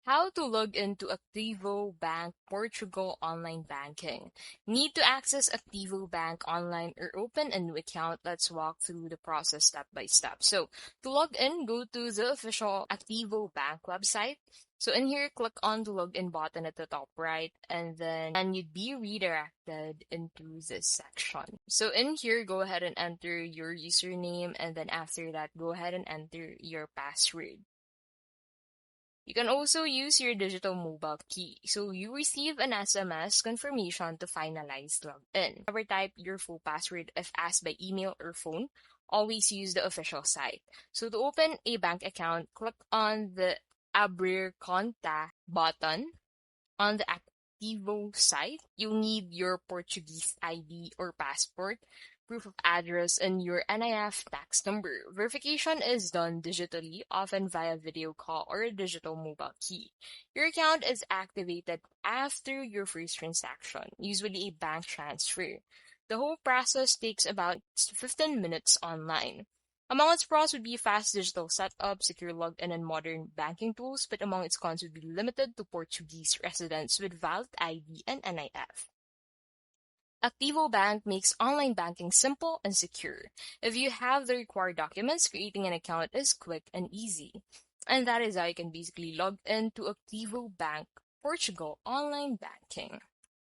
How to log into ActivoBank Portugal online banking. Need to access ActivoBank online or open a new account? Let's walk through the process step by step. So to log in, go to the official ActivoBank website. So in here, click on the login button at the top right, and then you'd be redirected into this section. So in here, go ahead and enter your username, and then after that, go ahead and enter your password. You can also use your digital mobile key, so you receive an SMS confirmation to finalize login. Never type your full password if asked by email or phone. Always use the official site. So to open a bank account, click on the Abrir Conta button on the Activo site. You'll need your Portuguese ID or passport, proof of address, and your NIF tax number. Verification is done digitally, often via video call or a digital mobile key. Your account is activated after your first transaction, usually a bank transfer. The whole process takes about 15 minutes online. Among its pros would be fast digital setup, secure login, and modern banking tools, but among its cons would be limited to Portuguese residents with valid ID and NIF. ActivoBank makes online banking simple and secure. If you have the required documents, creating an account is quick and easy. And that is how you can basically log into ActivoBank Portugal online banking.